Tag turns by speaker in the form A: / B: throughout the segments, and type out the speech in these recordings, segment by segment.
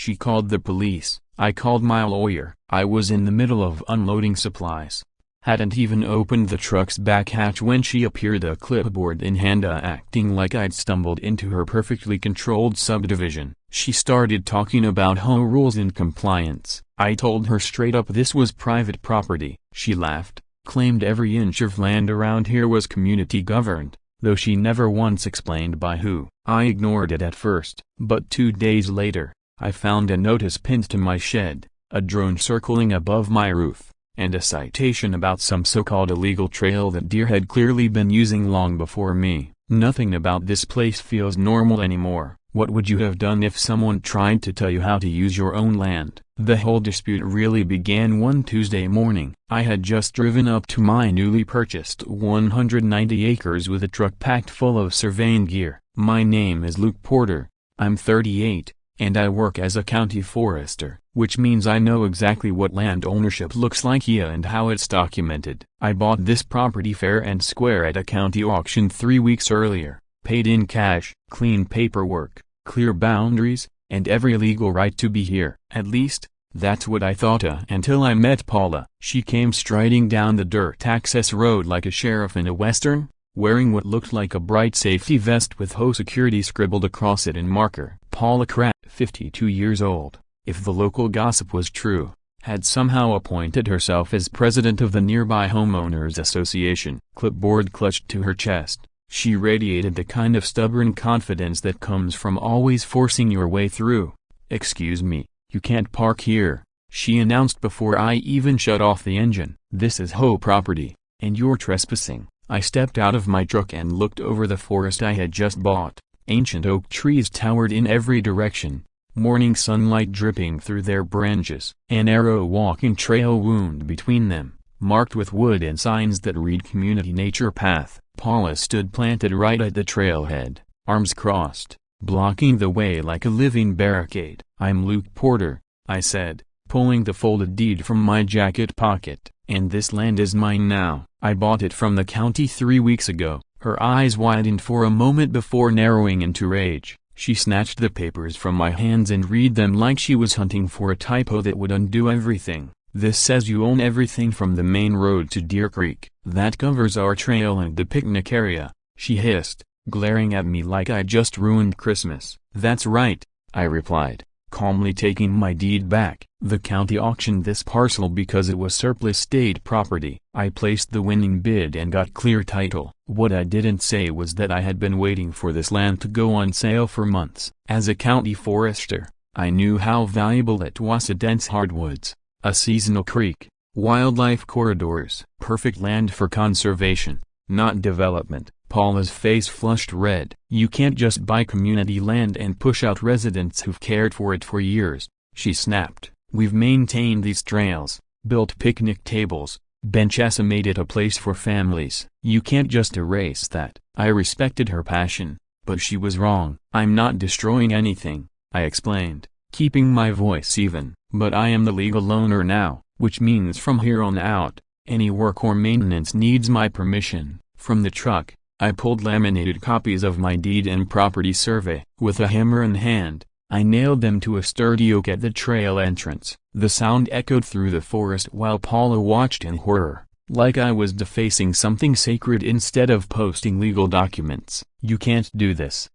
A: She called the police. I called my lawyer. I was in the middle of unloading supplies. Hadn't even opened the truck's back hatch when she appeared, a clipboard in hand, acting like I'd stumbled into her perfectly controlled subdivision. She started talking about HOA rules and compliance. I told her straight up this was private property. She laughed, claimed every inch of land around here was community governed, though she never once explained by who. I ignored it at first, but 2 days later, I found a notice pinned to my shed, a drone circling above my roof, and a citation about some so-called illegal trail that Deer had clearly been using long before me. Nothing about this place feels normal anymore. What would you have done if someone tried to tell you how to use your own land? The whole dispute really began one Tuesday morning. I had just driven up to my newly purchased 190 acres with a truck packed full of surveying gear. My name is Luke Porter, I'm 38, and I work as a county forester, which means I know exactly what land ownership looks like here and how it's documented. I bought this property fair and square at a county auction 3 weeks earlier, paid in cash, clean paperwork, clear boundaries, and every legal right to be here. At least, that's what I thought until I met Paula. She came striding down the dirt access road like a sheriff in a western, wearing what looked like a bright safety vest with HOA security scribbled across it in marker. Paula Kratt, 52 years old, if the local gossip was true, had somehow appointed herself as president of the nearby homeowners association. Clipboard clutched to her chest, she radiated the kind of stubborn confidence that comes from always forcing your way through. "Excuse me, you can't park here," she announced before I even shut off the engine. "This is HOA property, and you're trespassing." I stepped out of my truck and looked over the forest I had just bought. Ancient oak trees towered in every direction, morning sunlight dripping through their branches. An narrow walking trail wound between them, marked with wood and signs that read Community Nature Path. Paula stood planted right at the trailhead, arms crossed, blocking the way like a living barricade. "I'm Luke Porter," I said, pulling the folded deed from my jacket pocket, "and this land is mine now. I bought it from the county 3 weeks ago." Her eyes widened for a moment before narrowing into rage. She snatched the papers from my hands and read them like she was hunting for a typo that would undo everything. "This says you own everything from the main road to Deer Creek. That covers our trail and the picnic area," she hissed, glaring at me like I just ruined Christmas. "That's right," I replied, calmly taking my deed back. "The county auctioned this parcel because it was surplus state property. I placed the winning bid and got clear title." What I didn't say was that I had been waiting for this land to go on sale for months. As a county forester, I knew how valuable it was. A dense hardwoods, a seasonal creek, wildlife corridors, perfect land for conservation, not development. Paula's face flushed red. "You can't just buy community land and push out residents who've cared for it for years," she snapped. "We've maintained these trails, built picnic tables, benches, and made it a place for families. You can't just erase that." I respected her passion, but she was wrong. "I'm not destroying anything," I explained, keeping my voice even, "but I am the legal owner now, which means from here on out, any work or maintenance needs my permission." From the truck, I pulled laminated copies of my deed and property survey. With a hammer in hand, I nailed them to a sturdy oak at the trail entrance. The sound echoed through the forest while Paula watched in horror, like I was defacing something sacred instead of posting legal documents. "You can't do this,"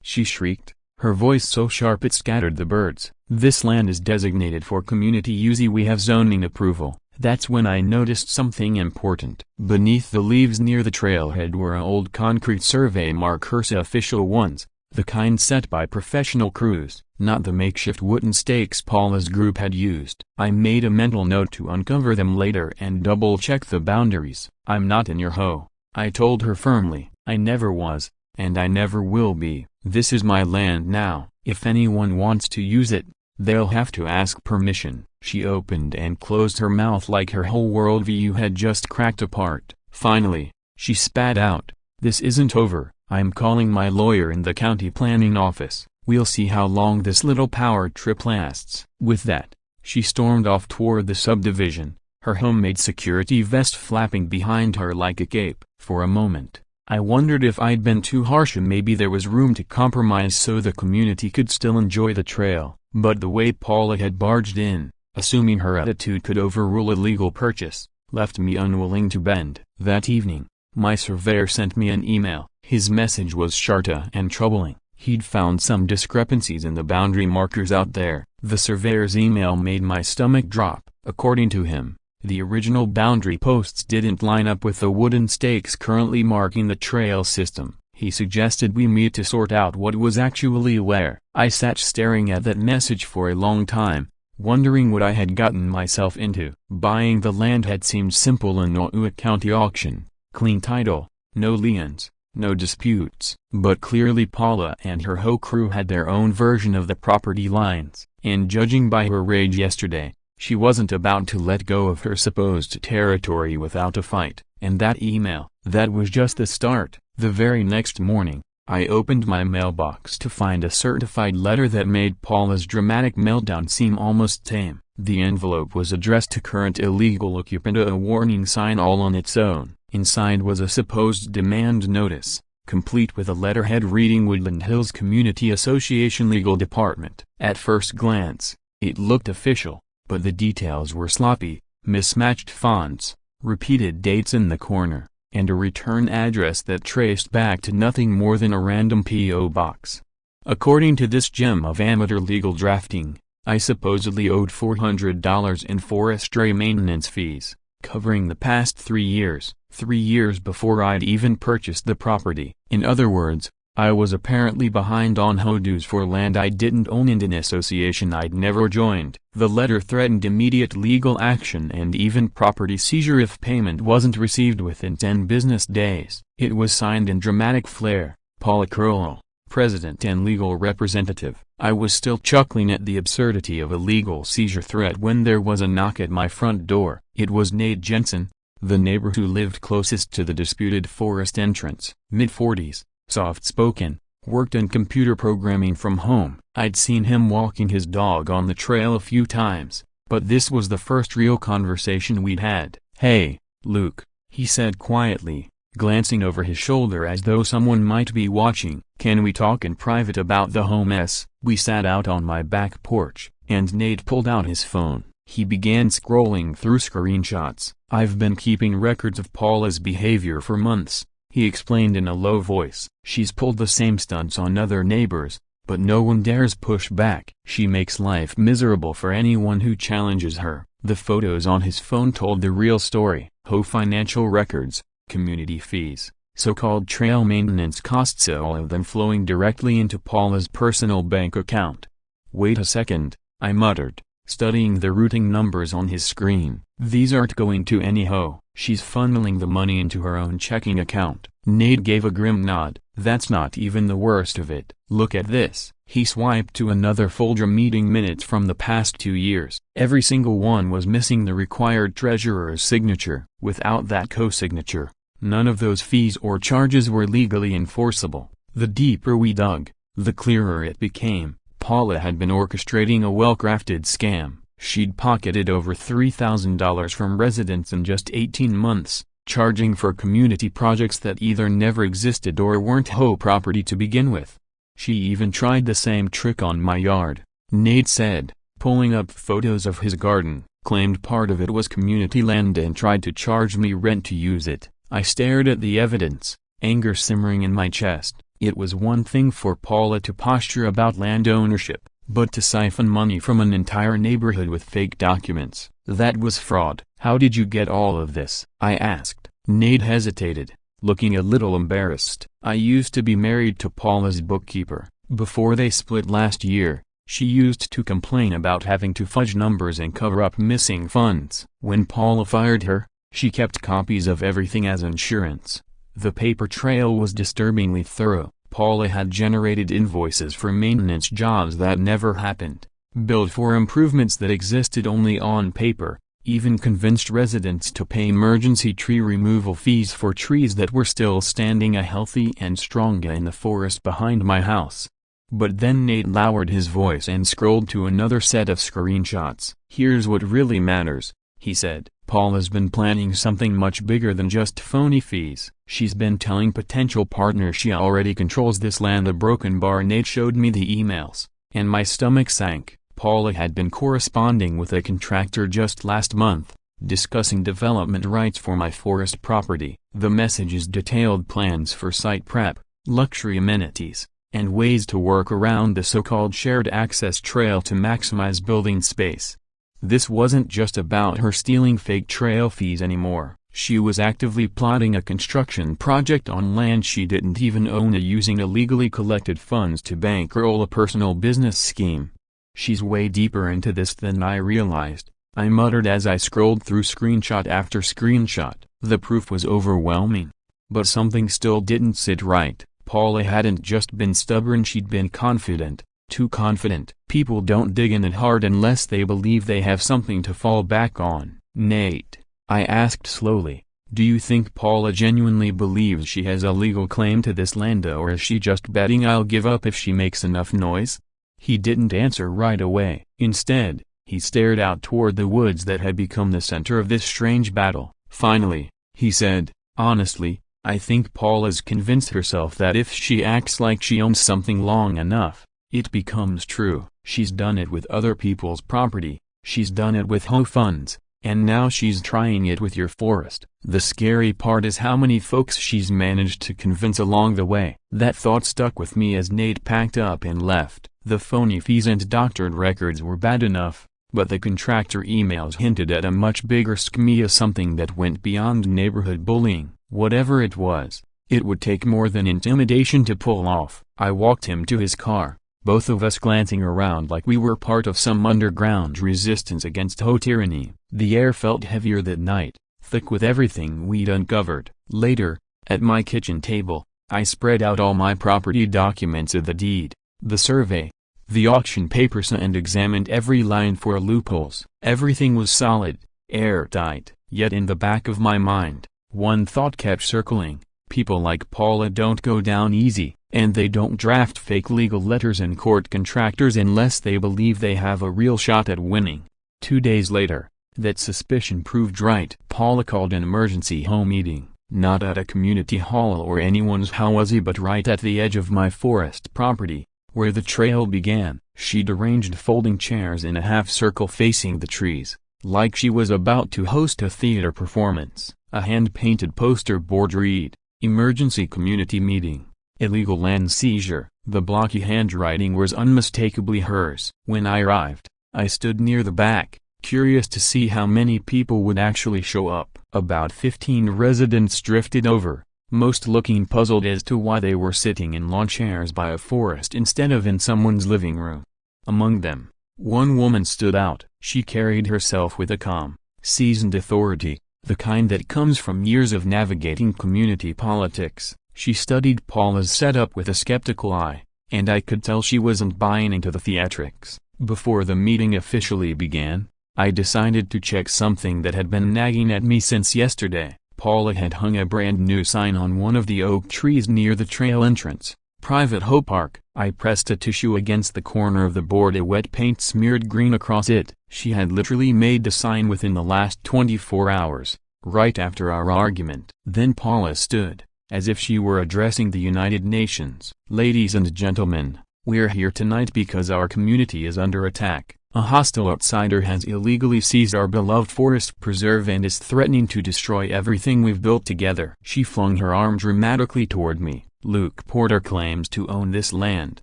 A: she shrieked, her voice so sharp it scattered the birds. "This land is designated for community use. We have zoning approval." That's when I noticed something important. Beneath the leaves near the trailhead were old concrete survey markers, official ones, the kind set by professional crews, not the makeshift wooden stakes Paula's group had used. I made a mental note to uncover them later and double-check the boundaries. "I'm not in your HOA," I told her firmly. "I never was, and I never will be. This is my land now. If anyone wants to use it, they'll have to ask permission." She opened and closed her mouth like her whole worldview had just cracked apart. Finally, she spat out, "This isn't over. I'm calling my lawyer in the county planning office. We'll see how long this little power trip lasts." With that, she stormed off toward the subdivision, her homemade security vest flapping behind her like a cape. For a moment, I wondered if I'd been too harsh and maybe there was room to compromise so the community could still enjoy the trail, but the way Paula had barged in, assuming her attitude could overrule a legal purchase, left me unwilling to bend. That evening, my surveyor sent me an email. His message was short and troubling. He'd found some discrepancies in the boundary markers out there. The surveyor's email made my stomach drop. According to him, the original boundary posts didn't line up with the wooden stakes currently marking the trail system. He suggested we meet to sort out what was actually where. I sat staring at that message for a long time, wondering what I had gotten myself into. Buying the land had seemed simple in Ottawa County auction. Clean title, no liens, no disputes. But clearly Paula and her whole crew had their own version of the property lines, and judging by her rage yesterday, she wasn't about to let go of her supposed territory without a fight. And that email, that was just the start. The very next morning, I opened my mailbox to find a certified letter that made Paula's dramatic meltdown seem almost tame. The envelope was addressed to current illegal occupant, a warning sign all on its own. Inside was a supposed demand notice, complete with a letterhead reading Woodland Hills Community Association Legal Department. At first glance, it looked official, but the details were sloppy, mismatched fonts, repeated dates in the corner, and a return address that traced back to nothing more than a random P.O. box. According to this gem of amateur legal drafting, I supposedly owed $400 in forestry maintenance fees, covering the past 3 years, 3 years before I'd even purchased the property. In other words, I was apparently behind on HOA dues for land I didn't own and an association I'd never joined. The letter threatened immediate legal action and even property seizure if payment wasn't received within 10 business days. It was signed in dramatic flair, Paula Crowell, President and Legal Representative. I was still chuckling at the absurdity of a legal seizure threat when there was a knock at my front door. It was Nate Jensen, the neighbor who lived closest to the disputed forest entrance. Mid-40s. Soft-spoken, worked in computer programming from home. I'd seen him walking his dog on the trail a few times, but this was the first real conversation we'd had. "Hey, Luke," he said quietly, glancing over his shoulder as though someone might be watching. "Can we talk in private about the home mess?" We sat out on my back porch, and Nate pulled out his phone. He began scrolling through screenshots. "I've been keeping records of Paula's behavior for months," he explained in a low voice. "She's pulled the same stunts on other neighbors, but no one dares push back. She makes life miserable for anyone who challenges her." The photos on his phone told the real story. HOA financial records, community fees, so-called trail maintenance costs, all of them flowing directly into Paula's personal bank account. "Wait a second," I muttered, studying the routing numbers on his screen. "These aren't going to any HOA. She's funneling the money into her own checking account." Nate gave a grim nod. "That's not even the worst of it. Look at this." He swiped to another folder, meeting minutes from the past 2 years. Every single one was missing the required treasurer's signature. Without that co-signature, none of those fees or charges were legally enforceable. The deeper we dug, the clearer it became. Paula had been orchestrating a well-crafted scam. She'd pocketed over $3,000 from residents in just 18 months, charging for community projects that either never existed or weren't HOA property to begin with. "She even tried the same trick on my yard," Nate said, pulling up photos of his garden. "Claimed part of it was community land and tried to charge me rent to use it." I stared at the evidence, anger simmering in my chest. It was one thing for Paula to posture about land ownership, but to siphon money from an entire neighborhood with fake documents, that was fraud. "How did you get all of this?" I asked. Nate hesitated, looking a little embarrassed. "I used to be married to Paula's bookkeeper. Before they split last year, she used to complain about having to fudge numbers and cover up missing funds. When Paula fired her, she kept copies of everything as insurance. The paper trail was disturbingly thorough. Paula had generated invoices for maintenance jobs that never happened, billed for improvements that existed only on paper, even convinced residents to pay emergency tree removal fees for trees that were still standing healthy and strong in the forest behind my house." But then Nate lowered his voice and scrolled to another set of screenshots. "Here's what really matters," he said. Paula's been planning something much bigger than just phony fees. She's been telling potential partners she already controls this land. A broken bar. Nate showed me the emails, and my stomach sank. Paula had been corresponding with a contractor just last month, discussing development rights for my forest property. The messages detailed plans for site prep, luxury amenities, and ways to work around the so-called shared access trail to maximize building space. This wasn't just about her stealing fake trail fees anymore. She was actively plotting a construction project on land she didn't even own, using illegally collected funds to bankroll a personal business scheme. She's way deeper into this than I realized, I muttered as I scrolled through screenshot after screenshot. The proof was overwhelming. But something still didn't sit right. Paula hadn't just been stubborn, she'd been confident. Too confident. People don't dig in it hard unless they believe they have something to fall back on. Nate, I asked slowly, do you think Paula genuinely believes she has a legal claim to this land, or is she just betting I'll give up if she makes enough noise? He didn't answer right away. Instead, he stared out toward the woods that had become the center of this strange battle. Finally, he said, honestly, I think Paula's convinced herself that if she acts like she owns something long enough, it becomes true. She's done it with other people's property, she's done it with HOA funds, and now she's trying it with your forest. The scary part is how many folks she's managed to convince along the way. That thought stuck with me as Nate packed up and left. The phony fees and doctored records were bad enough, but the contractor emails hinted at a much bigger scheme, something that went beyond neighborhood bullying. Whatever it was, it would take more than intimidation to pull off. I walked him to his car, both of us glancing around like we were part of some underground resistance against HOA tyranny. The air felt heavier that night, thick with everything we'd uncovered. Later, at my kitchen table, I spread out all my property documents of the deed, the survey, the auction papers, and examined every line for loopholes. Everything was solid, airtight, yet in the back of my mind, one thought kept circling. People like Paula don't go down easy, and they don't draft fake legal letters and court contractors unless they believe they have a real shot at winning. 2 days later, that suspicion proved right. Paula called an emergency home meeting, not at a community hall or anyone's house, but right at the edge of my forest property, where the trail began. She'd arranged folding chairs in a half-circle facing the trees, like she was about to host a theater performance. A hand-painted poster board read, "Emergency Community Meeting. Illegal Land Seizure." The blocky handwriting was unmistakably hers. When I arrived, I stood near the back, curious to see how many people would actually show up. About 15 residents drifted over, most looking puzzled as to why they were sitting in lawn chairs by a forest instead of in someone's living room. Among them, one woman stood out. She carried herself with a calm, seasoned authority, the kind that comes from years of navigating community politics. She studied Paula's setup with a skeptical eye, and I could tell she wasn't buying into the theatrics. Before the meeting officially began, I decided to check something that had been nagging at me since yesterday. Paula had hung a brand new sign on one of the oak trees near the trail entrance, "Private HOA Park." I pressed a tissue against the corner of the board, a wet paint smeared green across it. She had literally made the sign within the last 24 hours, right after our argument. Then Paula stood, as if she were addressing the United Nations. "Ladies and gentlemen, we're here tonight because our community is under attack. A hostile outsider has illegally seized our beloved forest preserve and is threatening to destroy everything we've built together." She flung her arm dramatically toward me. "Luke Porter claims to own this land,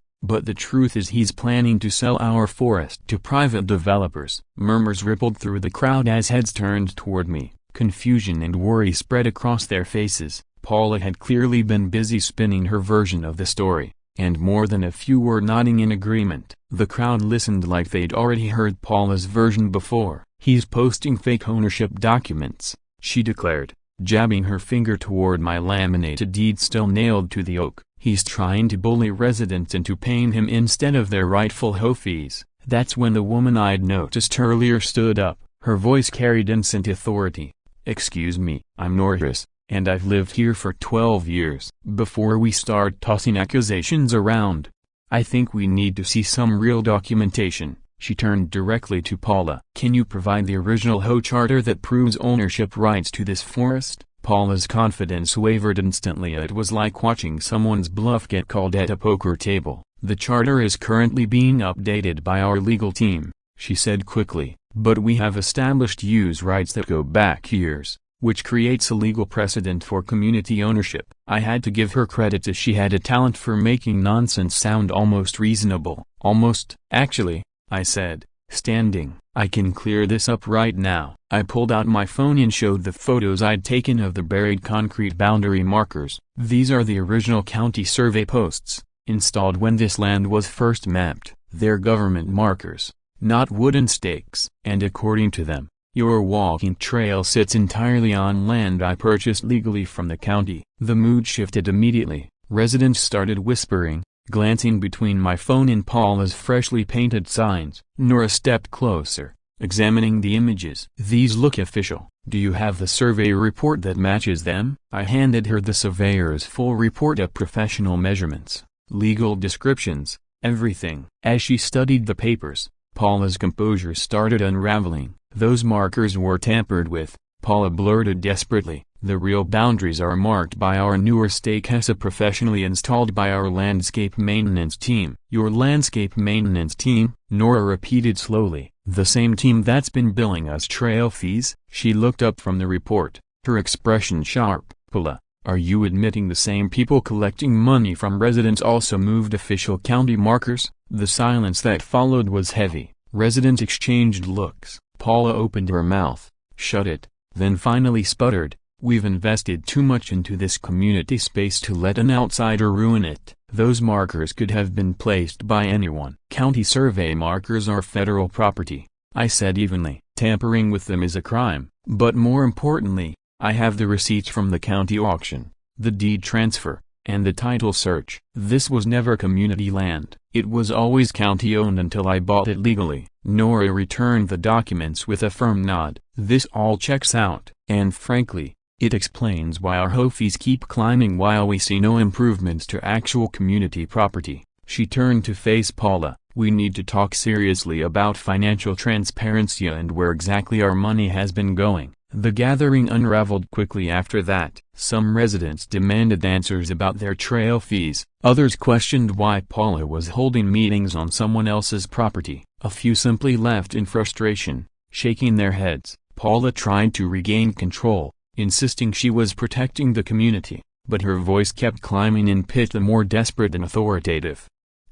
A: but the truth is he's planning to sell our forest to private developers." Murmurs rippled through the crowd as heads turned toward me. Confusion and worry spread across their faces. Paula had clearly been busy spinning her version of the story, and more than a few were nodding in agreement. The crowd listened like they'd already heard Paula's version before. "He's posting fake ownership documents," she declared, jabbing her finger toward my laminated deed still nailed to the oak. "He's trying to bully residents into paying him instead of their rightful HOA fees." That's when the woman I'd noticed earlier stood up. Her voice carried instant authority. "Excuse me, I'm Norris, and I've lived here for 12 years. Before we start tossing accusations around, I think we need to see some real documentation." She turned directly to Paula. "Can you provide the original HOA charter that proves ownership rights to this forest?" Paula's confidence wavered instantly. It was like watching someone's bluff get called at a poker table. "The charter is currently being updated by our legal team," she said quickly, "but we have established use rights that go back years, which creates a legal precedent for community ownership." I had to give her credit as she had a talent for making nonsense sound almost reasonable. "Almost, actually," I said, standing. "I can clear this up right now." I pulled out my phone and showed the photos I'd taken of the buried concrete boundary markers. "These are the original county survey posts, installed when this land was first mapped. They're government markers, not wooden stakes. And according to them, your walking trail sits entirely on land I purchased legally from the county." The mood shifted immediately. Residents started whispering, glancing between my phone and Paula's freshly painted signs. Nora stepped closer, examining the images. "These look official. Do you have the survey report that matches them?" I handed her the surveyor's full report of professional measurements, legal descriptions, everything. As she studied the papers, Paula's composure started unraveling. "Those markers were tampered with," Paula blurted desperately. "The real boundaries are marked by our newer stake HOA professionally installed by our landscape maintenance team." "Your landscape maintenance team?" Nora repeated slowly. "The same team that's been billing us trail fees?" She looked up from the report, her expression sharp. "Paula, are you admitting the same people collecting money from residents also moved official county markers?" The silence that followed was heavy. Residents exchanged looks. Paula opened her mouth, shut it, then finally sputtered, "We've invested too much into this community space to let an outsider ruin it. Those markers could have been placed by anyone." "County survey markers are federal property," I said evenly. "Tampering with them is a crime. But more importantly, I have the receipts from the county auction, the deed transfer, and the title search. This was never community land. It was always county-owned until I bought it legally." Nora returned the documents with a firm nod. "This all checks out. And frankly, it explains why our HOA fees keep climbing while we see no improvements to actual community property." She turned to face Paula. "We need to talk seriously about financial transparency and where exactly our money has been going." The gathering unraveled quickly after that. Some residents demanded answers about their trail fees. Others questioned why Paula was holding meetings on someone else's property. A few simply left in frustration, shaking their heads. Paula tried to regain control, insisting she was protecting the community, but her voice kept climbing in pitch, the more desperate and authoritative.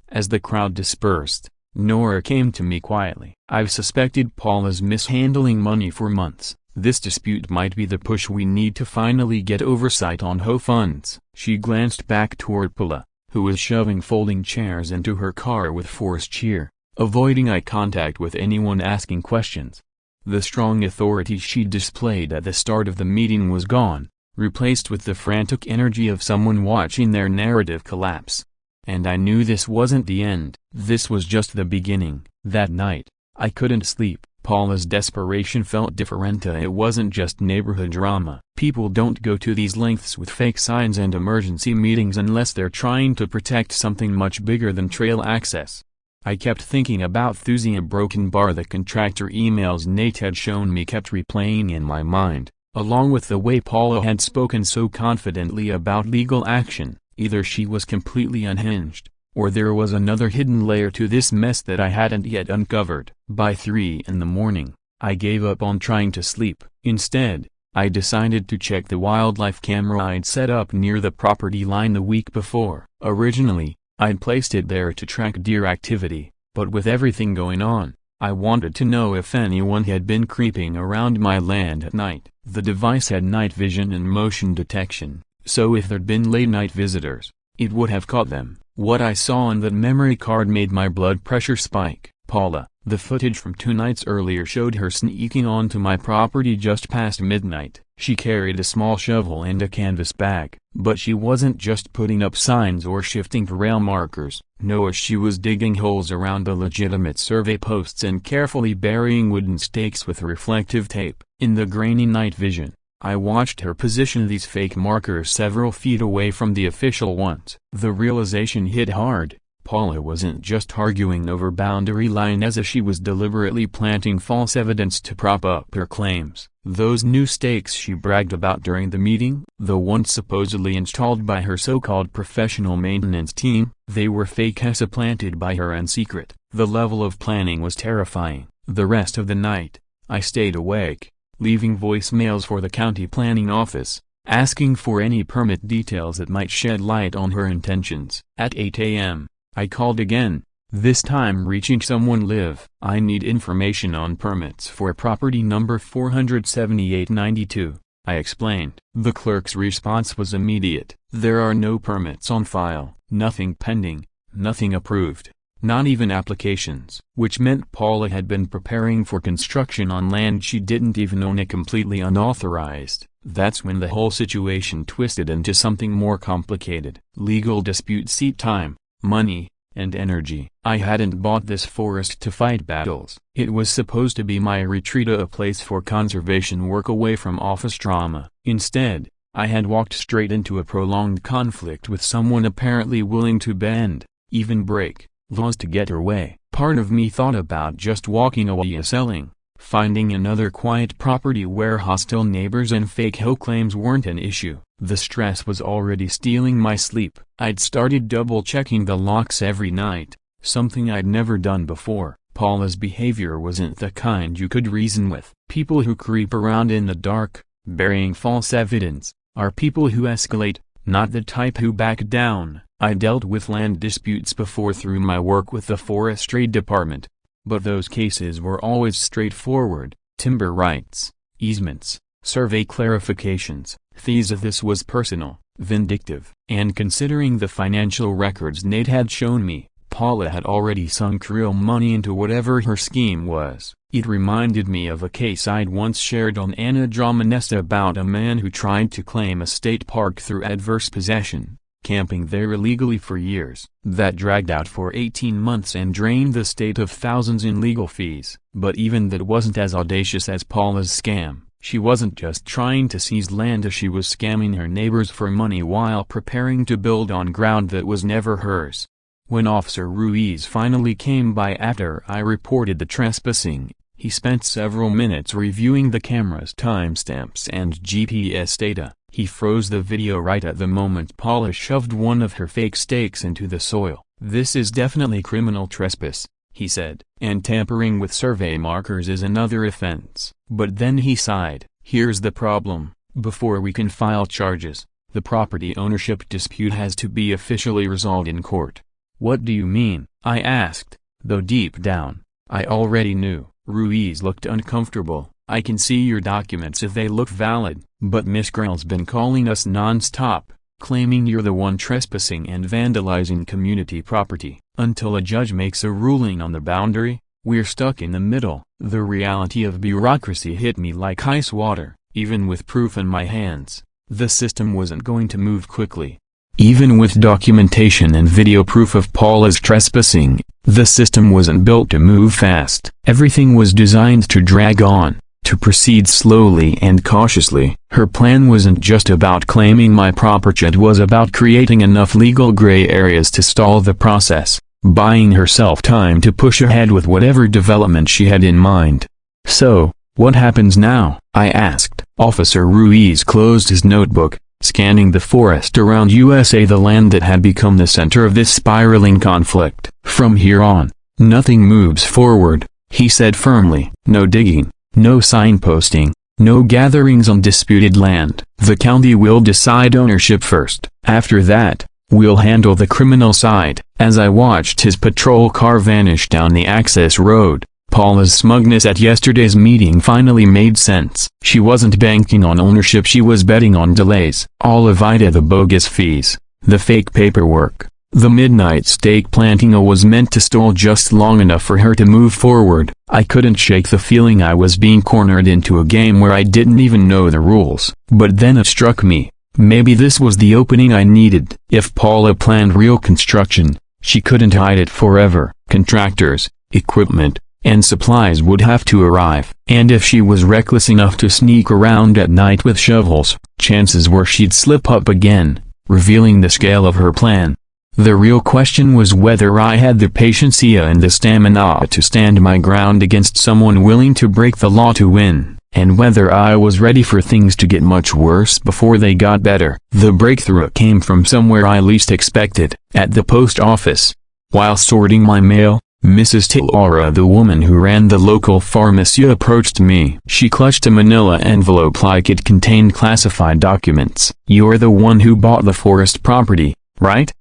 A: As the crowd dispersed, Nora came to me quietly. "I've suspected Paula's mishandling money for months. This dispute might be the push we need to finally get oversight on HOA funds." She glanced back toward Paula, who was shoving folding chairs into her car with forced cheer, avoiding eye contact with anyone asking questions. The strong authority she displayed at the start of the meeting was gone, replaced with the frantic energy of someone watching their narrative collapse. And I knew this wasn't the end. This was just the beginning. That night, I couldn't sleep. Paula's desperation felt different. It wasn't just neighborhood drama. People don't go to these lengths with fake signs and emergency meetings unless they're trying to protect something much bigger than trail access. I kept thinking about Thursday, a broken bar the contractor emails Nate had shown me kept replaying in my mind, along with the way Paula had spoken so confidently about legal action. Either she was completely unhinged, or there was another hidden layer to this mess that I hadn't yet uncovered. By 3 in the morning, I gave up on trying to sleep. Instead, I decided to check the wildlife camera I'd set up near the property line the week before. Originally, I'd placed it there to track deer activity, but with everything going on, I wanted to know if anyone had been creeping around my land at night. The device had night vision and motion detection, so if there'd been late-night visitors, it would have caught them. What I saw on that memory card made my blood pressure spike. Paula, the footage from 2 nights earlier showed her sneaking onto my property just past midnight. She carried a small shovel and a canvas bag. But she wasn't just putting up signs or shifting trail markers. No, she was digging holes around the legitimate survey posts and carefully burying wooden stakes with reflective tape. In the grainy night vision, I watched her position these fake markers several feet away from the official ones. The realization hit hard. Paula wasn't just arguing over boundary line as if she was deliberately planting false evidence to prop up her claims. Those new stakes she bragged about during the meeting, the ones supposedly installed by her so-called professional maintenance team, they were fake as planted by her in secret. The level of planning was terrifying. The rest of the night, I stayed awake, leaving voicemails for the county planning office, asking for any permit details that might shed light on her intentions. At 8 a.m., I called again, this time reaching someone live. I need information on permits for property number 47892, I explained. The clerk's response was immediate. There are no permits on file, nothing pending, nothing approved, not even applications. Which meant Paula had been preparing for construction on land she didn't even own, it completely unauthorized. That's when the whole situation twisted into something more complicated. Legal disputes eat time, money, and energy. I hadn't bought this forest to fight battles. It was supposed to be my retreat, a place for conservation work away from office drama. Instead, I had walked straight into a prolonged conflict with someone apparently willing to bend, even break, laws to get her way. Part of me thought about just walking away, selling, finding another quiet property where hostile neighbors and fake HOA claims weren't an issue. The stress was already stealing my sleep. I'd started double-checking the locks every night, something I'd never done before. Paula's behavior wasn't the kind you could reason with. People who creep around in the dark, burying false evidence, are people who escalate, not the type who back down. I dealt with land disputes before through my work with the forestry department, but those cases were always straightforward: timber rights, easements, survey clarifications. This was personal, vindictive. And considering the financial records Nate had shown me, Paula had already sunk real money into whatever her scheme was. It reminded me of a case I'd once shared on Anna Dramanesta about a man who tried to claim a state park through adverse possession, camping there illegally for years. That dragged out for 18 months and drained the state of thousands in legal fees. But even that wasn't as audacious as Paula's scam. She wasn't just trying to seize land, she was scamming her neighbors for money while preparing to build on ground that was never hers. When Officer Ruiz finally came by after I reported the trespassing, he spent several minutes reviewing the camera's timestamps and GPS data. He froze the video right at the moment Paula shoved one of her fake stakes into the soil. "This is definitely criminal trespass," he said, "and tampering with survey markers is another offense." But then he sighed. "Here's the problem. Before we can file charges, the property ownership dispute has to be officially resolved in court." "What do you mean?" I asked, though deep down, I already knew. Ruiz looked uncomfortable. "I can see your documents if they look valid, but Miss Grell's been calling us non-stop, claiming you're the one trespassing and vandalizing community property. Until a judge makes a ruling on the boundary, we're stuck in the middle." The reality of bureaucracy hit me like ice water. Even with proof in my hands, the system wasn't going to move quickly. Even with documentation and video proof of Paula's trespassing, the system wasn't built to move fast. Everything was designed to drag on, to proceed slowly and cautiously. Her plan wasn't just about claiming my property, it was about creating enough legal gray areas to stall the process, buying herself time to push ahead with whatever development she had in mind. "So, what happens now?" I asked. Officer Ruiz closed his notebook, scanning the forest around USA, the land that had become the center of this spiraling conflict. "From here on, nothing moves forward," he said firmly. "No digging, no signposting, no gatherings on disputed land. The county will decide ownership first. After that, we'll handle the criminal side." As I watched his patrol car vanish down the access road, Paula's smugness at yesterday's meeting finally made sense. She wasn't banking on ownership, she was betting on delays. All of Ida, the bogus fees, the fake paperwork, the midnight stake planting was meant to stall just long enough for her to move forward. I couldn't shake the feeling I was being cornered into a game where I didn't even know the rules. But then it struck me, maybe this was the opening I needed. If Paula planned real construction, she couldn't hide it forever. Contractors, equipment, and supplies would have to arrive. And if she was reckless enough to sneak around at night with shovels, chances were she'd slip up again, revealing the scale of her plan. The real question was whether I had the patience and the stamina to stand my ground against someone willing to break the law to win, and whether I was ready for things to get much worse before they got better. The breakthrough came from somewhere I least expected, at the post office. While sorting my mail, Mrs. Taylor, the woman who ran the local pharmacy, approached me. She clutched a manila envelope like it contained classified documents. "You're the one who bought the forest property, right?"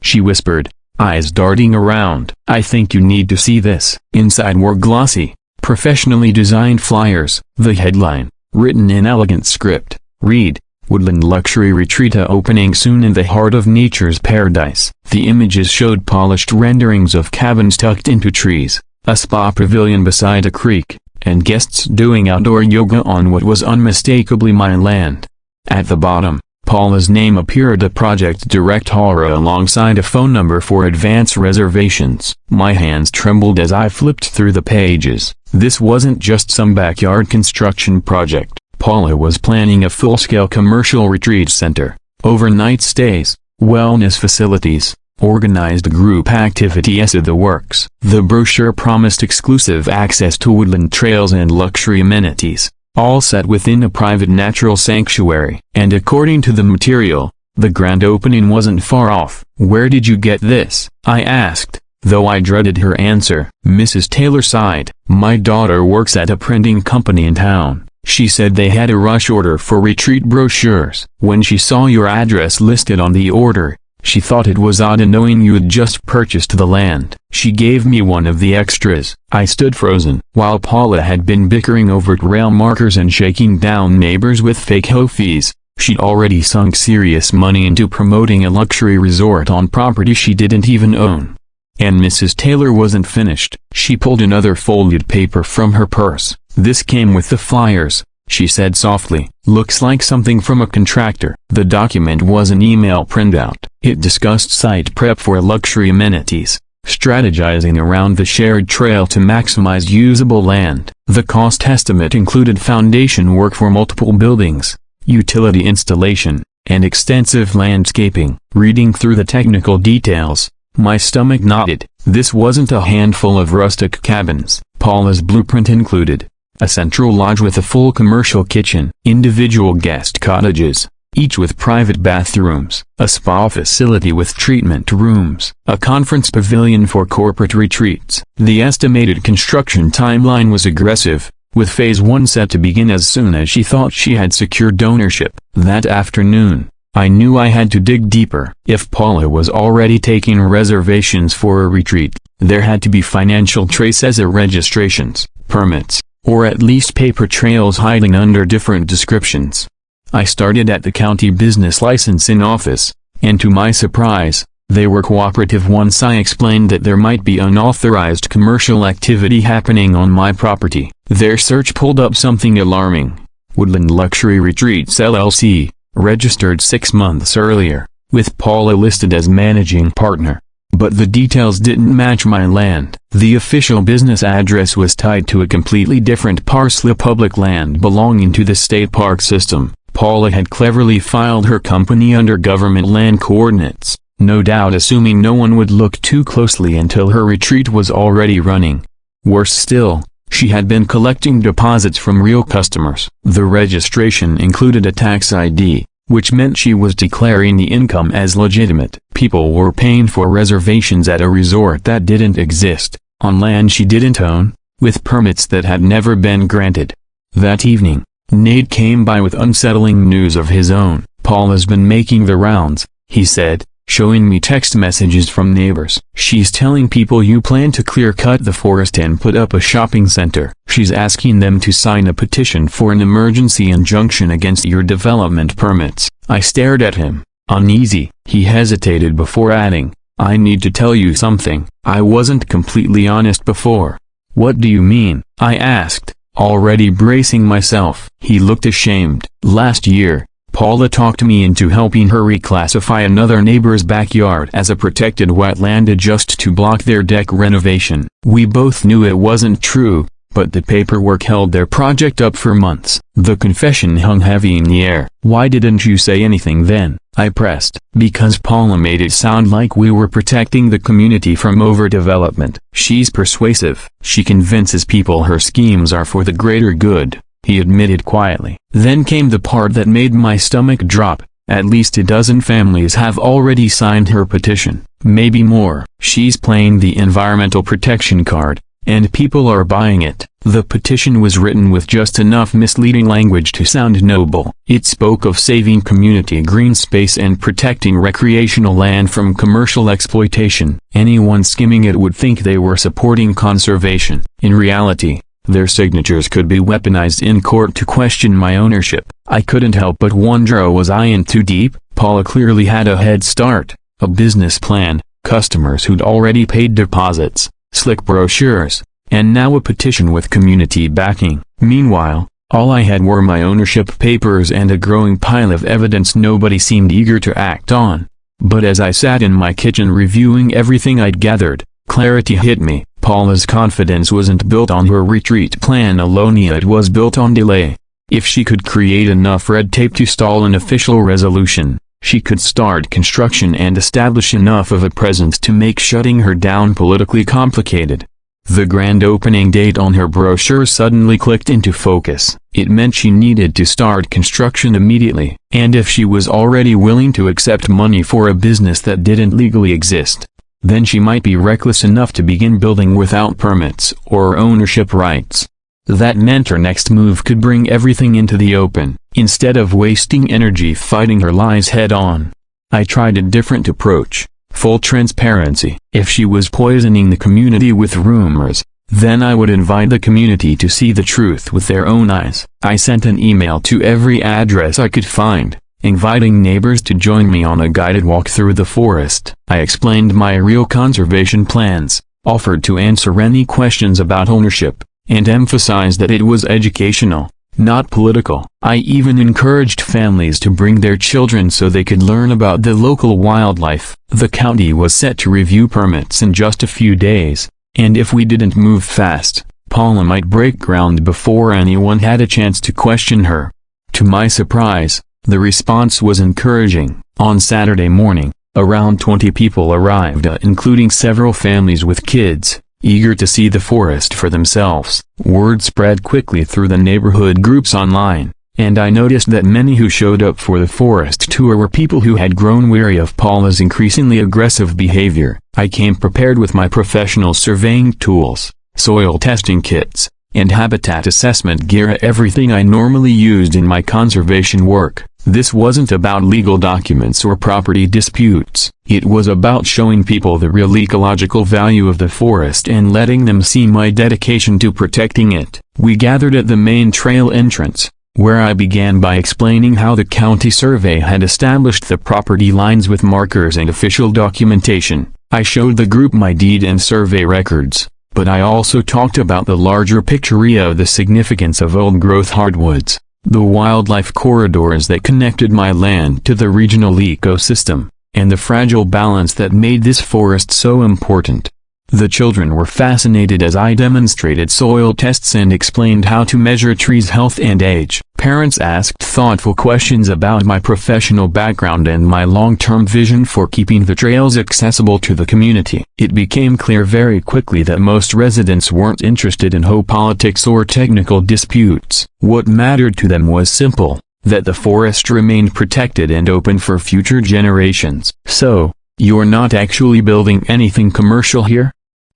A: she whispered, eyes darting around. "I think you need to see this." Inside were glossy, professionally designed flyers. The headline, written in elegant script, read, "Woodland Luxury Retreat opening soon in the heart of nature's paradise." The images showed polished renderings of cabins tucked into trees, a spa pavilion beside a creek, and guests doing outdoor yoga on what was unmistakably my land. At the bottom, Paula's name appeared, a project director, alongside a phone number for advance reservations. My hands trembled as I flipped through the pages. This wasn't just some backyard construction project. Paula was planning a full-scale commercial retreat center, overnight stays, wellness facilities, organized group activities, the works. The brochure promised exclusive access to woodland trails and luxury amenities, all set within a private natural sanctuary. And according to the material, the grand opening wasn't far off. "Where did you get this?" I asked, though I dreaded her answer. Mrs. Taylor sighed. "My daughter works at a printing company in town. She said they had a rush order for retreat brochures. When she saw your address listed on the order, she thought it was odd knowing you'd just purchased the land. She gave me one of the extras." I stood frozen. While Paula had been bickering over trail markers and shaking down neighbors with fake HOA fees, she'd already sunk serious money into promoting a luxury resort on property she didn't even own. And Mrs. Taylor wasn't finished. She pulled another folded paper from her purse. "This came with the flyers," she said softly. "Looks like something from a contractor." The document was an email printout. It discussed site prep for luxury amenities, strategizing around the shared trail to maximize usable land. The cost estimate included foundation work for multiple buildings, utility installation, and extensive landscaping. Reading through the technical details, my stomach knotted. This wasn't a handful of rustic cabins. Paula's blueprint included a central lodge with a full commercial kitchen, individual guest cottages, each with private bathrooms, a spa facility with treatment rooms, a conference pavilion for corporate retreats. The estimated construction timeline was aggressive, with Phase 1 set to begin as soon as she thought she had secured ownership. That afternoon, I knew I had to dig deeper. If Paula was already taking reservations for a retreat, there had to be financial traces, registrations, permits, or at least paper trails hiding under different descriptions. I started at the county business licensing office, and to my surprise, they were cooperative once I explained that there might be unauthorized commercial activity happening on my property. Their search pulled up something alarming. Woodland Luxury Retreats LLC, registered 6 months earlier, with Paula listed as managing partner. But the details didn't match my land. The official business address was tied to a completely different parcel of public land belonging to the state park system. Paula had cleverly filed her company under government land coordinates, no doubt assuming no one would look too closely until her retreat was already running. Worse still, she had been collecting deposits from real customers. The registration included a tax ID, which meant she was declaring the income as legitimate. People were paying for reservations at a resort that didn't exist, on land she didn't own, with permits that had never been granted. That evening, Nate came by with unsettling news of his own. "Paula's been making the rounds," he said, showing me text messages from neighbors. "She's telling people you plan to clear-cut the forest and put up a shopping center. She's asking them to sign a petition for an emergency injunction against your development permits." I stared at him, uneasy. He hesitated before adding, "I need to tell you something. I wasn't completely honest before." "What do you mean?" I asked, already bracing myself. He looked ashamed. "Last year, Paula talked me into helping her reclassify another neighbor's backyard as a protected wetland just to block their deck renovation. We both knew it wasn't true, but the paperwork held their project up for months. The confession hung heavy in the air. "Why didn't you say anything then?" I pressed. "Because Paula made it sound like we were protecting the community from overdevelopment." "She's persuasive. She convinces people her schemes are for the greater good," he admitted quietly. Then came the part that made my stomach drop. "At least a dozen families have already signed her petition. Maybe more. She's playing the environmental protection card, and people are buying it." The petition was written with just enough misleading language to sound noble. It spoke of saving community green space and protecting recreational land from commercial exploitation. Anyone skimming it would think they were supporting conservation. In reality, their signatures could be weaponized in court to question my ownership. I couldn't help but wonder, was I in too deep? Paula clearly had a head start, a business plan, customers who'd already paid deposits, slick brochures, and now a petition with community backing. Meanwhile, all I had were my ownership papers and a growing pile of evidence nobody seemed eager to act on. But as I sat in my kitchen reviewing everything I'd gathered, clarity hit me. Paula's confidence wasn't built on her retreat plan alone, it was built on delay. If she could create enough red tape to stall an official resolution, she could start construction and establish enough of a presence to make shutting her down politically complicated. The grand opening date on her brochure suddenly clicked into focus. It meant she needed to start construction immediately, and if she was already willing to accept money for a business that didn't legally exist, then she might be reckless enough to begin building without permits or ownership rights. That meant her next move could bring everything into the open, instead of wasting energy fighting her lies head-on. I tried a different approach. Full transparency. If she was poisoning the community with rumors, then I would invite the community to see the truth with their own eyes. I sent an email to every address I could find, inviting neighbors to join me on a guided walk through the forest. I explained my real conservation plans, offered to answer any questions about ownership, and emphasized that it was educational, not political. I even encouraged families to bring their children so they could learn about the local wildlife. The county was set to review permits in just a few days, and if we didn't move fast, Paula might break ground before anyone had a chance to question her. To my surprise, the response was encouraging. On Saturday morning, around 20 people arrived, including several families with kids, eager to see the forest for themselves. Word spread quickly through the neighborhood groups online, and I noticed that many who showed up for the forest tour were people who had grown weary of Paula's increasingly aggressive behavior. I came prepared with my professional surveying tools, soil testing kits, and habitat assessment gear, everything I normally used in my conservation work. This wasn't about legal documents or property disputes. It was about showing people the real ecological value of the forest and letting them see my dedication to protecting it. We gathered at the main trail entrance, where I began by explaining how the county survey had established the property lines with markers and official documentation. I showed the group my deed and survey records, but I also talked about the larger picture of the significance of old-growth hardwoods, the wildlife corridors that connected my land to the regional ecosystem, and the fragile balance that made this forest so important. The children were fascinated as I demonstrated soil tests and explained how to measure trees' health and age. Parents asked thoughtful questions about my professional background and my long-term vision for keeping the trails accessible to the community. It became clear very quickly that most residents weren't interested in HOA politics or technical disputes. What mattered to them was simple: that the forest remained protected and open for future generations. "So, you're not actually building anything commercial here?"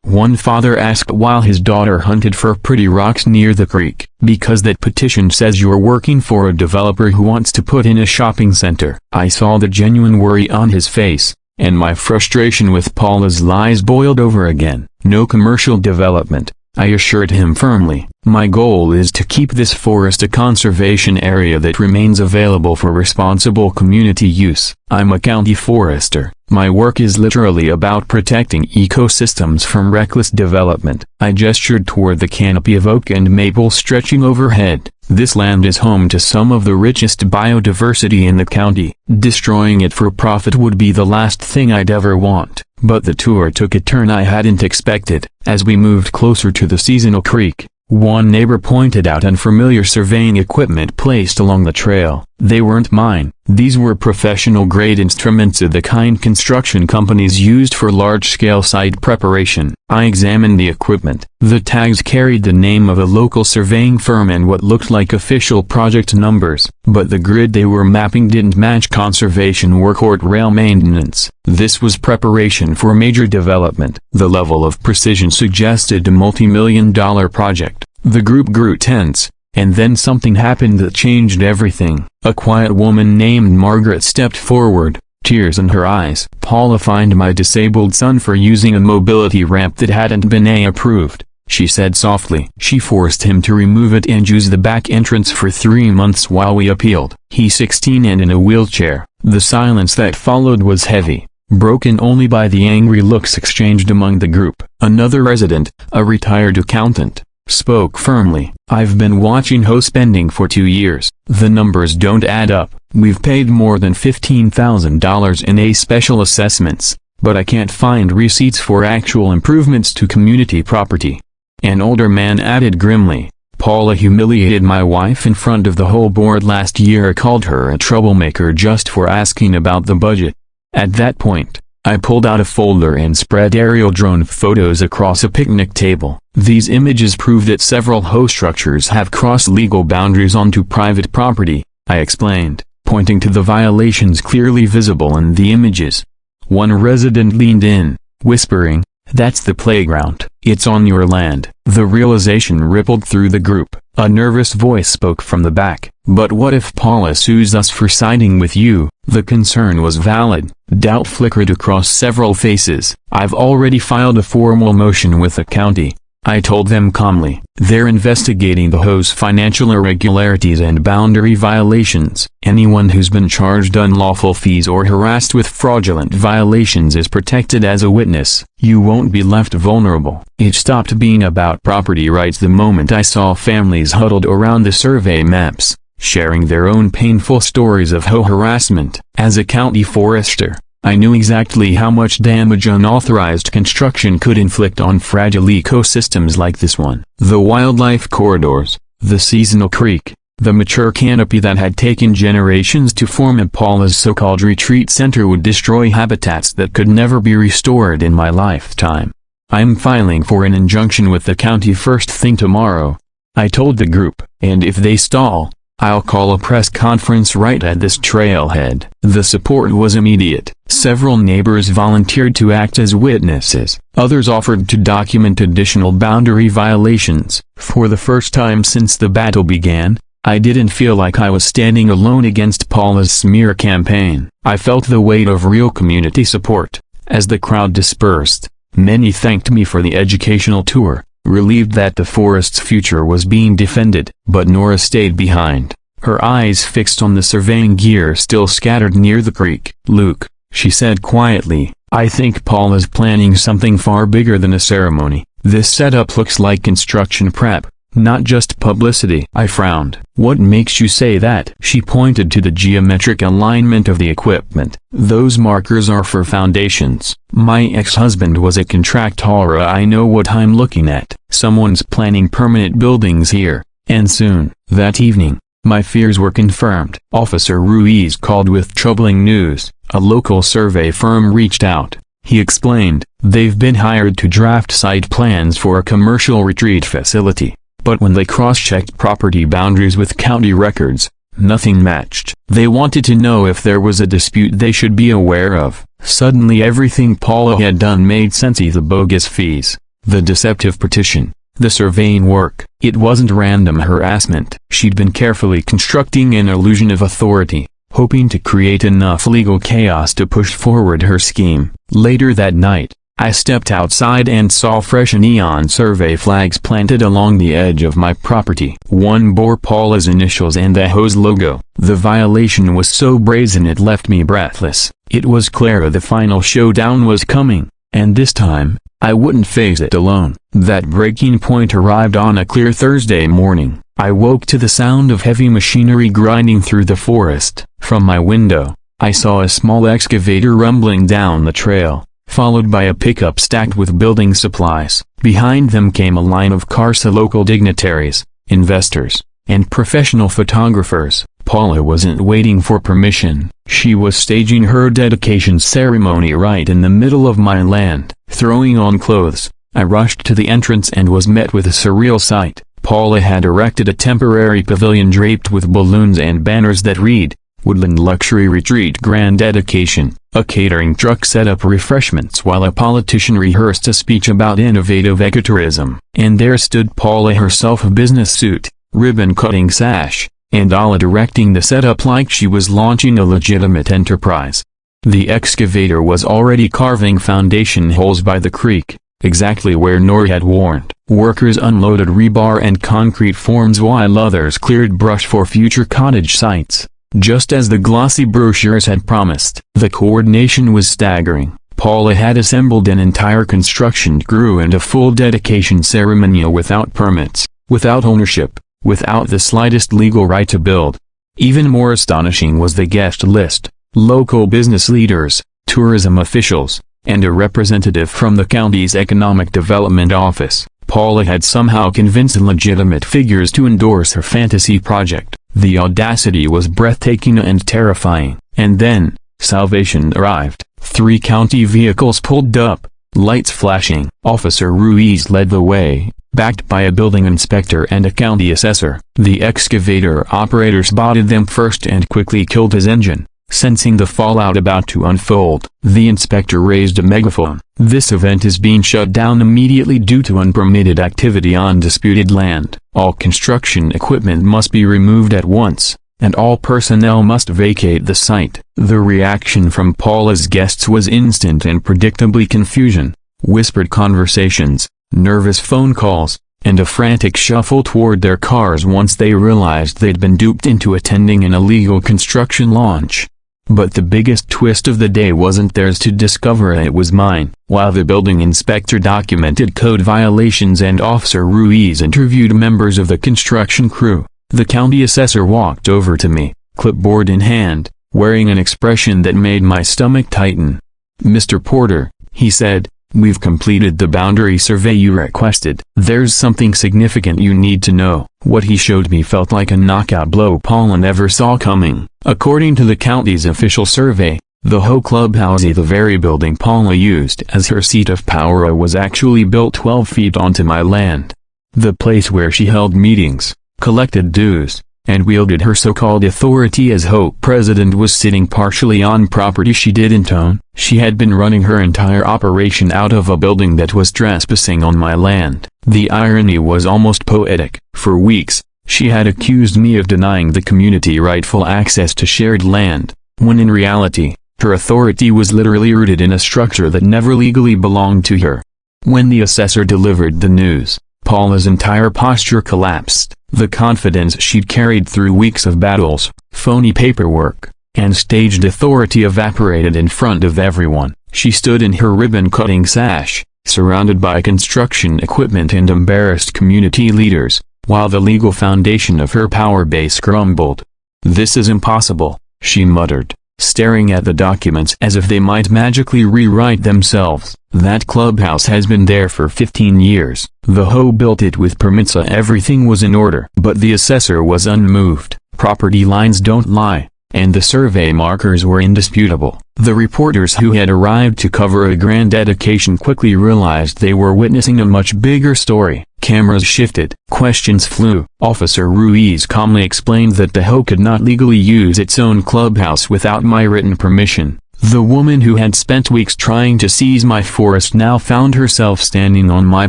A: one father asked while his daughter hunted for pretty rocks near the creek. "Because that petition says you're working for a developer who wants to put in a shopping center." I saw the genuine worry on his face, and my frustration with Paula's lies boiled over again. "No commercial development," I assured him firmly. "My goal is to keep this forest a conservation area that remains available for responsible community use. I'm a county forester. My work is literally about protecting ecosystems from reckless development." I gestured toward the canopy of oak and maple stretching overhead. "This land is home to some of the richest biodiversity in the county. Destroying it for profit would be the last thing I'd ever want." But the tour took a turn I hadn't expected. As we moved closer to the seasonal creek, One neighbor pointed out unfamiliar surveying equipment placed along the trail. They weren't mine. These were professional-grade instruments of the kind construction companies used for large-scale site preparation. I examined the equipment. The tags carried the name of a local surveying firm and what looked like official project numbers, but the grid they were mapping didn't match conservation work or rail maintenance. This was preparation for major development. The level of precision suggested a multi-million-dollar project. The group grew tense, and then something happened that changed everything. A quiet woman named Margaret stepped forward, tears in her eyes. "Paula fined my disabled son for using a mobility ramp that hadn't been approved," she said softly. "She forced him to remove it and use the back entrance for 3 months while we appealed. He's 16 and in a wheelchair." The silence that followed was heavy, broken only by the angry looks exchanged among the group. Another resident, a retired accountant, spoke firmly. "I've been watching HOA spending for 2 years. The numbers don't add up. We've paid more than $15,000 in special assessments, but I can't find receipts for actual improvements to community property." An older man added grimly, "Paula humiliated my wife in front of the whole board last year, called her a troublemaker just for asking about the budget." At that point, I pulled out a folder and spread aerial drone photos across a picnic table. "These images prove that several HOA structures have crossed legal boundaries onto private property," I explained, pointing to the violations clearly visible in the images. One resident leaned in, whispering, "That's the playground. It's on your land." The realization rippled through the group. A nervous voice spoke from the back. "But what if Paula sues us for siding with you?" The concern was valid. Doubt flickered across several faces. "I've already filed a formal motion with the county," I told them calmly. "They're investigating the HOA's financial irregularities and boundary violations. Anyone who's been charged unlawful fees or harassed with fraudulent violations is protected as a witness. You won't be left vulnerable." It stopped being about property rights the moment I saw families huddled around the survey maps, sharing their own painful stories of HOA harassment. As a county forester, I knew exactly how much damage unauthorized construction could inflict on fragile ecosystems like this one. The wildlife corridors, the seasonal creek, the mature canopy that had taken generations to form in Paula's so-called retreat center would destroy habitats that could never be restored in my lifetime. "I'm filing for an injunction with the county first thing tomorrow," I told the group, "and if they stall, I'll call a press conference right at this trailhead." The support was immediate. Several neighbors volunteered to act as witnesses. Others offered to document additional boundary violations. For the first time since the battle began, I didn't feel like I was standing alone against Paula's smear campaign. I felt the weight of real community support. As the crowd dispersed, many thanked me for the educational tour, relieved that the forest's future was being defended. But Nora stayed behind, her eyes fixed on the surveying gear still scattered near the creek. "Luke," she said quietly, "I think Paula's planning something far bigger than a ceremony. This setup looks like construction prep, not just publicity." I frowned. "What makes you say that?" She pointed to the geometric alignment of the equipment. "Those markers are for foundations. My ex-husband was a contractor. I know what I'm looking at. Someone's planning permanent buildings here, and soon." That evening, my fears were confirmed. Officer Ruiz called with troubling news. A local survey firm reached out. He explained, "They've been hired to draft site plans for a commercial retreat facility. But when they cross-checked property boundaries with county records, nothing matched. They wanted to know if there was a dispute they should be aware of." Suddenly everything Paula had done made sense. The bogus fees, the deceptive petition, the surveying work. It wasn't random harassment. She'd been carefully constructing an illusion of authority, hoping to create enough legal chaos to push forward her scheme. Later that night, I stepped outside and saw fresh neon survey flags planted along the edge of my property. One bore Paula's initials and the HOA's logo. The violation was so brazen it left me breathless. It was clear the final showdown was coming, and this time, I wouldn't face it alone. That breaking point arrived on a clear Thursday morning. I woke to the sound of heavy machinery grinding through the forest. From my window, I saw a small excavator rumbling down the trail, followed by a pickup stacked with building supplies. Behind them came a line of cars of local dignitaries, investors, and professional photographers. Paula wasn't waiting for permission. She was staging her dedication ceremony right in the middle of my land. Throwing on clothes, I rushed to the entrance and was met with a surreal sight. Paula had erected a temporary pavilion draped with balloons and banners that read, "Woodland Luxury Retreat Grand Dedication." A catering truck set up refreshments while a politician rehearsed a speech about innovative ecotourism. And there stood Paula herself, a business suit, ribbon-cutting sash, and all directing the setup like she was launching a legitimate enterprise. The excavator was already carving foundation holes by the creek, exactly where Nori had warned. Workers unloaded rebar and concrete forms while others cleared brush for future cottage sites, just as the glossy brochures had promised. The coordination was staggering. Paula had assembled an entire construction crew and a full dedication ceremonial without permits, without ownership, without the slightest legal right to build. Even more astonishing was the guest list: local business leaders, tourism officials, and a representative from the county's economic development office. Paula had somehow convinced legitimate figures to endorse her fantasy project. The audacity was breathtaking and terrifying. And then, salvation arrived. 3 county vehicles pulled up, lights flashing. Officer Ruiz led the way, backed by a building inspector and a county assessor. The excavator operator spotted them first and quickly killed his engine, sensing the fallout about to unfold. The inspector raised a megaphone. "This event is being shut down immediately due to unpermitted activity on disputed land. All construction equipment must be removed at once, and all personnel must vacate the site." The reaction from Paula's guests was instant and predictably confusion, whispered conversations, nervous phone calls, and a frantic shuffle toward their cars once they realized they'd been duped into attending an illegal construction launch. But the biggest twist of the day wasn't theirs to discover, it was mine. While the building inspector documented code violations and Officer Ruiz interviewed members of the construction crew, the county assessor walked over to me, clipboard in hand, wearing an expression that made my stomach tighten. "Mr. Porter," he said, "we've completed the boundary survey you requested. There's something significant you need to know." What he showed me felt like a knockout blow Paula never saw coming. According to the county's official survey, the HOA clubhouse, the very building Paula used as her seat of power, was actually built 12 feet onto my land. The place where she held meetings, collected dues, and wielded her so-called authority as HOA president was sitting partially on property she didn't own. She had been running her entire operation out of a building that was trespassing on my land. The irony was almost poetic. For weeks, she had accused me of denying the community rightful access to shared land, when in reality, her authority was literally rooted in a structure that never legally belonged to her. When the assessor delivered the news, Paula's entire posture collapsed. The confidence she'd carried through weeks of battles, phony paperwork, and staged authority evaporated in front of everyone. She stood in her ribbon-cutting sash, surrounded by construction equipment and embarrassed community leaders, while the legal foundation of her power base crumbled. "This is impossible," she muttered, staring at the documents as if they might magically rewrite themselves. "That clubhouse has been there for 15 years. The HOA built it with permits, everything was in order." But the assessor was unmoved. "Property lines don't lie, and the survey markers were indisputable." The reporters who had arrived to cover a grand dedication quickly realized they were witnessing a much bigger story. Cameras shifted. Questions flew. Officer Ruiz calmly explained that the HOA could not legally use its own clubhouse without my written permission. The woman who had spent weeks trying to seize my forest now found herself standing on my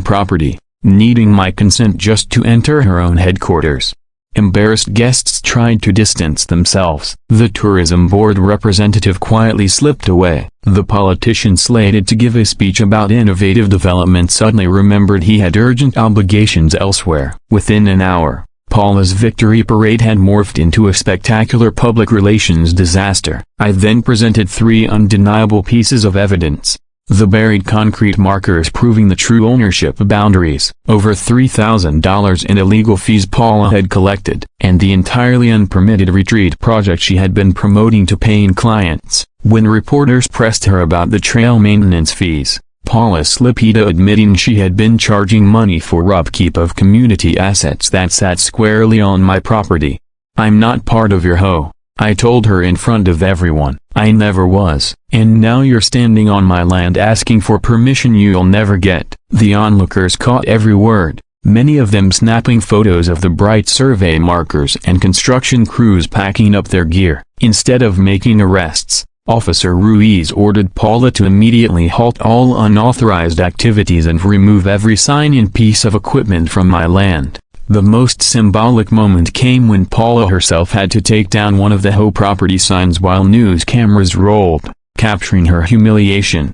A: property, needing my consent just to enter her own headquarters. Embarrassed guests tried to distance themselves. The tourism board representative quietly slipped away. The politician slated to give a speech about innovative development suddenly remembered he had urgent obligations elsewhere. Within an hour, Paula's victory parade had morphed into a spectacular public relations disaster. I then presented 3 undeniable pieces of evidence: the buried concrete markers proving the true ownership boundaries, over $3,000 in illegal fees Paula had collected, and the entirely unpermitted retreat project she had been promoting to paying clients. When reporters pressed her about the trail maintenance fees, Paula slipped to admitting she had been charging money for upkeep of community assets that sat squarely on my property. "I'm not part of your HOA," I told her in front of everyone. "I never was. And now you're standing on my land asking for permission you'll never get." The onlookers caught every word, many of them snapping photos of the bright survey markers and construction crews packing up their gear. Instead of making arrests, Officer Ruiz ordered Paula to immediately halt all unauthorized activities and remove every sign and piece of equipment from my land. The most symbolic moment came when Paula herself had to take down one of the HOA property signs while news cameras rolled, capturing her humiliation.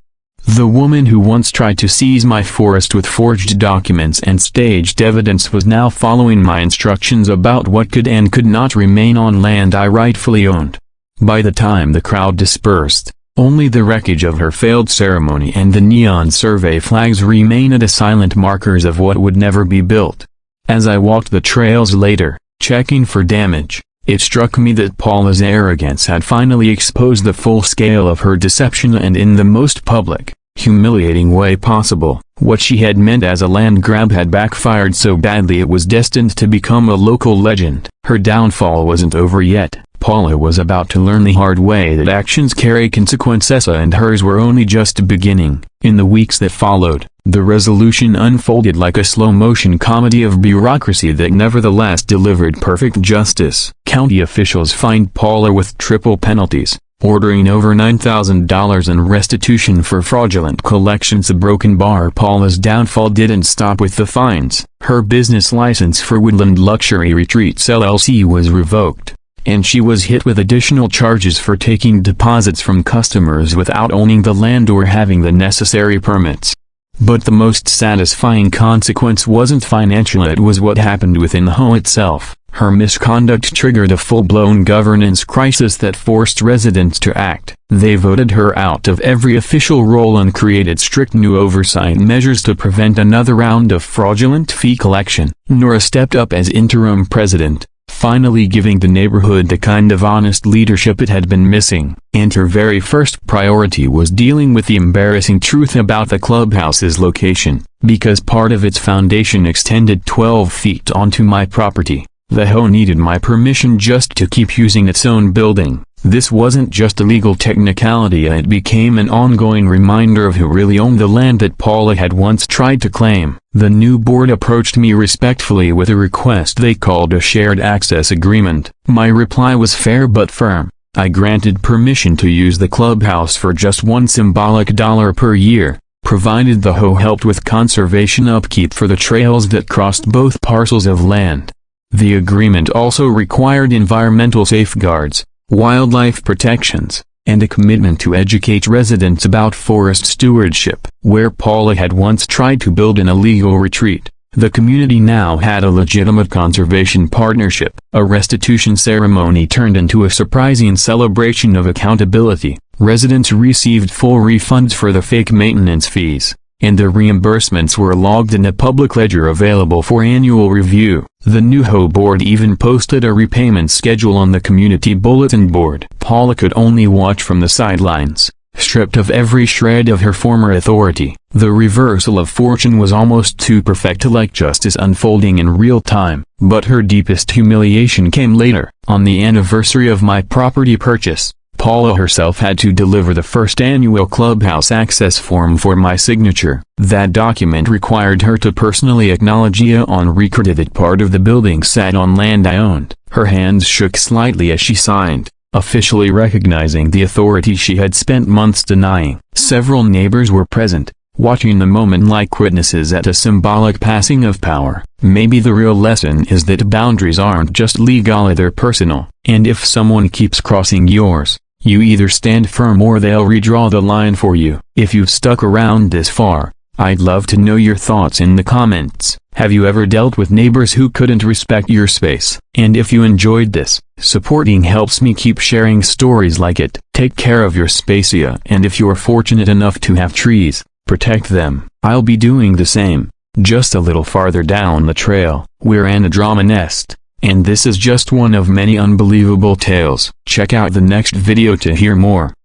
A: The woman who once tried to seize my forest with forged documents and staged evidence was now following my instructions about what could and could not remain on land I rightfully owned. By the time the crowd dispersed, only the wreckage of her failed ceremony and the neon survey flags remained as silent markers of what would never be built. As I walked the trails later, checking for damage, it struck me that Paula's arrogance had finally exposed the full scale of her deception, and in the most public, humiliating way possible. What she had meant as a land grab had backfired so badly it was destined to become a local legend. Her downfall wasn't over yet. Paula was about to learn the hard way that actions carry consequences, and hers were only just beginning. In the weeks that followed, the resolution unfolded like a slow-motion comedy of bureaucracy that nevertheless delivered perfect justice. County officials fined Paula with triple penalties, ordering over $9,000 in restitution for fraudulent collections. A broken bar. Paula's downfall didn't stop with the fines. Her business license for Woodland Luxury Retreats LLC was revoked, and she was hit with additional charges for taking deposits from customers without owning the land or having the necessary permits. But the most satisfying consequence wasn't financial, it was what happened within the HOA itself. Her misconduct triggered a full-blown governance crisis that forced residents to act. They voted her out of every official role and created strict new oversight measures to prevent another round of fraudulent fee collection. Nora stepped up as interim president, finally giving the neighborhood the kind of honest leadership it had been missing. And her very first priority was dealing with the embarrassing truth about the clubhouse's location. Because part of its foundation extended 12 feet onto my property, the HOA needed my permission just to keep using its own building. This wasn't just a legal technicality, it became an ongoing reminder of who really owned the land that Paula had once tried to claim. The new board approached me respectfully with a request they called a shared access agreement. My reply was fair but firm. I granted permission to use the clubhouse for just one symbolic dollar per year, provided the HOA helped with conservation upkeep for the trails that crossed both parcels of land. The agreement also required environmental safeguards, wildlife protections, and a commitment to educate residents about forest stewardship. Where Paula had once tried to build an illegal retreat, the community now had a legitimate conservation partnership. A restitution ceremony turned into a surprising celebration of accountability. Residents received full refunds for the fake maintenance fees, and the reimbursements were logged in a public ledger available for annual review. The new HOA board even posted a repayment schedule on the community bulletin board. Paula could only watch from the sidelines, stripped of every shred of her former authority. The reversal of fortune was almost too perfect to like justice unfolding in real time. But her deepest humiliation came later. On the anniversary of my property purchase, Paula herself had to deliver the first annual clubhouse access form for my signature. That document required her to personally acknowledge on record that part of the building sat on land I owned. Her hands shook slightly as she signed, officially recognizing the authority she had spent months denying. Several neighbors were present, watching the moment like witnesses at a symbolic passing of power. Maybe the real lesson is that boundaries aren't just legal, they're personal. And if someone keeps crossing yours, you either stand firm or they'll redraw the line for you. If you've stuck around this far, I'd love to know your thoughts in the comments. Have you ever dealt with neighbors who couldn't respect your space? And if you enjoyed this, supporting helps me keep sharing stories like it. Take care of your spacia, and if you're fortunate enough to have trees, protect them. I'll be doing the same. Just a little farther down the trail, we're in a drama nest, and this is just one of many unbelievable tales. Check out the next video to hear more.